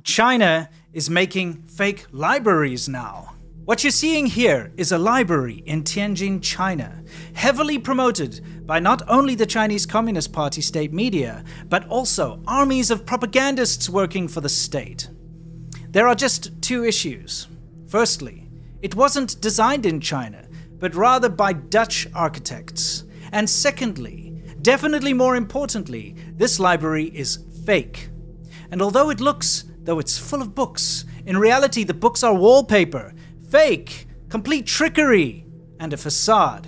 China is making fake libraries now. What you're seeing here is a library in Tianjin, China, heavily promoted by not only the Chinese Communist Party state media, but also armies of propagandists working for the state. There are just two issues. Firstly, it wasn't designed in China, but rather by Dutch architects. And secondly, definitely more importantly, this library is fake. And although it looks, though it's full of books, in reality the books are wallpaper, fake, complete trickery, and a facade.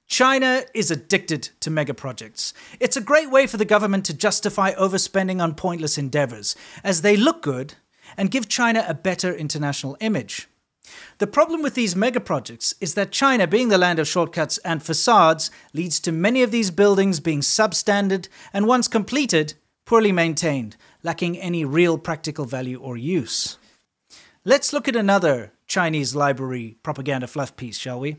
China is addicted to mega projects. It's a great way for the government to justify overspending on pointless endeavors, as they look good and give China a better international image. The problem with these mega projects is that China, being the land of shortcuts and facades, leads to many of these buildings being substandard and once completed, poorly maintained, lacking any real practical value or use. Let's look at another Chinese library propaganda fluff piece, shall we?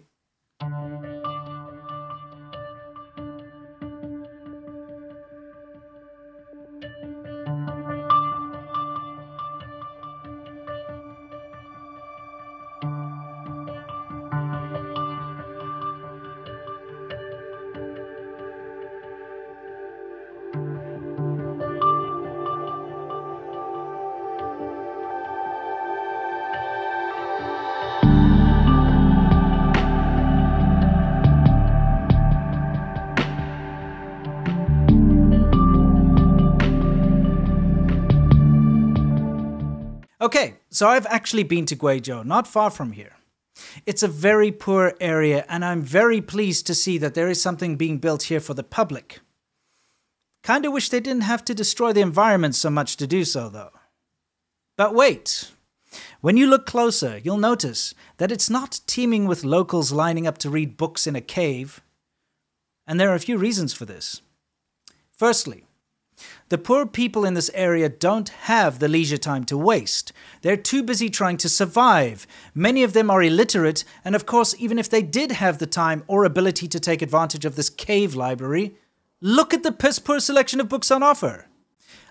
Okay, so I've actually been to Guizhou, not far from here. It's a very poor area, and I'm very pleased to see that there is something being built here for the public. Kinda wish they didn't have to destroy the environment so much to do so, though. But wait, when you look closer, you'll notice that it's not teeming with locals lining up to read books in a cave. And there are a few reasons for this. Firstly, the poor people in this area don't have the leisure time to waste. They're too busy trying to survive. Many of them are illiterate, and of course, even if they did have the time or ability to take advantage of this cave library, look at the piss-poor selection of books on offer.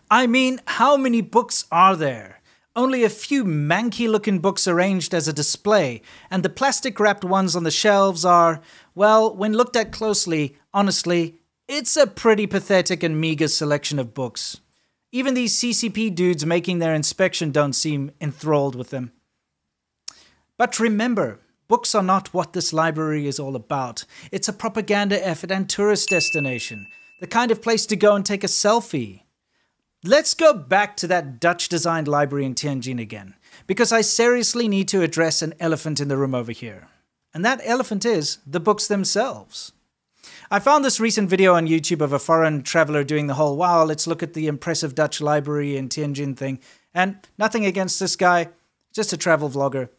I mean, how many books are there? Only a few manky-looking books arranged as a display, and the plastic-wrapped ones on the shelves are, well, when looked at closely, honestly, it's a pretty pathetic and meager selection of books. Even these CCP dudes making their inspection don't seem enthralled with them. But remember, books are not what this library is all about. It's a propaganda effort and tourist destination, the kind of place to go and take a selfie. Let's go back to that Dutch-designed library in Tianjin again, because I seriously need to address an elephant in the room over here. And that elephant is the books themselves. I found this recent video on YouTube of a foreign traveler doing the whole, wow, let's look at the impressive Dutch library in Tianjin thing. And nothing against this guy, just a travel vlogger.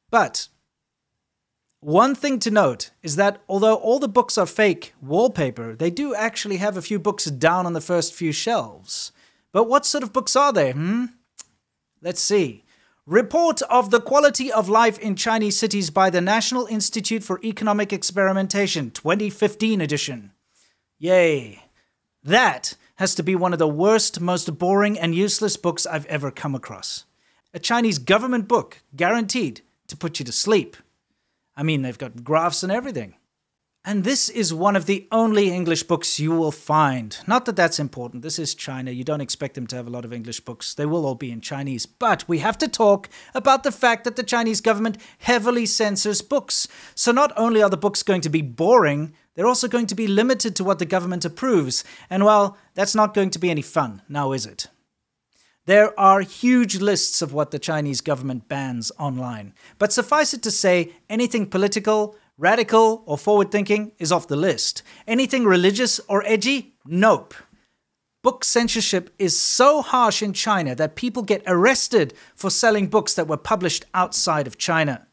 But one thing to note is that although all the books are fake wallpaper, they do actually have a few books down on the first few shelves. But what sort of books are they, Let's see. Report of the Quality of Life in Chinese Cities by the National Institute for Economic Experimentation, 2015 edition. Yay. That has to be one of the worst, most boring and useless books I've ever come across. A Chinese government book, guaranteed to put you to sleep. I mean, they've got graphs and everything. And this is one of the only English books you will find. Not that that's important. This is China. You don't expect them to have a lot of English books. They will all be in Chinese. But we have to talk about the fact that the Chinese government heavily censors books. So not only are the books going to be boring, they're also going to be limited to what the government approves. And well, that's not going to be any fun, now is it? There are huge lists of what the Chinese government bans online. But suffice it to say, anything political, radical or forward-thinking is off the list. Anything religious or edgy? Nope. Book censorship is so harsh in China that people get arrested for selling books that were published outside of China.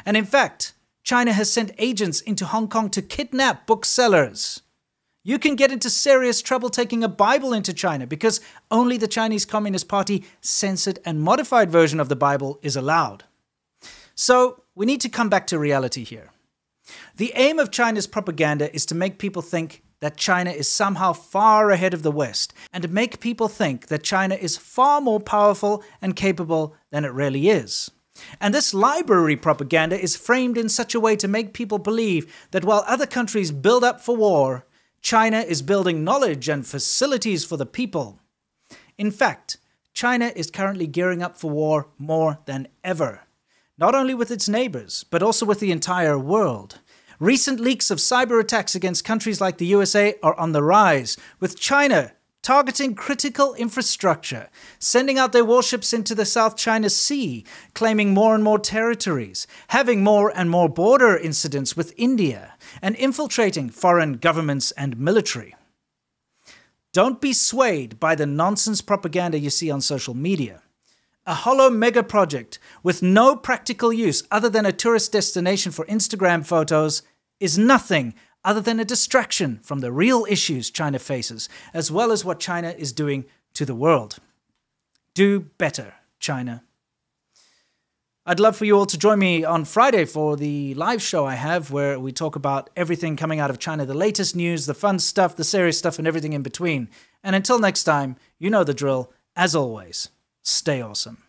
And in fact, China has sent agents into Hong Kong to kidnap booksellers. You can get into serious trouble taking a Bible into China because only the Chinese Communist Party censored and modified version of the Bible is allowed. So we need to come back to reality here. The aim of China's propaganda is to make people think that China is somehow far ahead of the West and to make people think that China is far more powerful and capable than it really is. And this library propaganda is framed in such a way to make people believe that while other countries build up for war, China is building knowledge and facilities for the people. In fact, China is currently gearing up for war more than ever, not only with its neighbors, but also with the entire world. Recent leaks of cyber attacks against countries like the USA are on the rise, with China targeting critical infrastructure, sending out their warships into the South China Sea, claiming more and more territories, having more and more border incidents with India, and infiltrating foreign governments and military. Don't be swayed by the nonsense propaganda you see on social media. A hollow mega project with no practical use other than a tourist destination for Instagram photos is nothing other than a distraction from the real issues China faces, as well as what China is doing to the world. Do better, China. I'd love for you all to join me on Friday for the live show I have, where we talk about everything coming out of China, the latest news, the fun stuff, the serious stuff, and everything in between. And until next time, you know the drill. As always, stay awesome.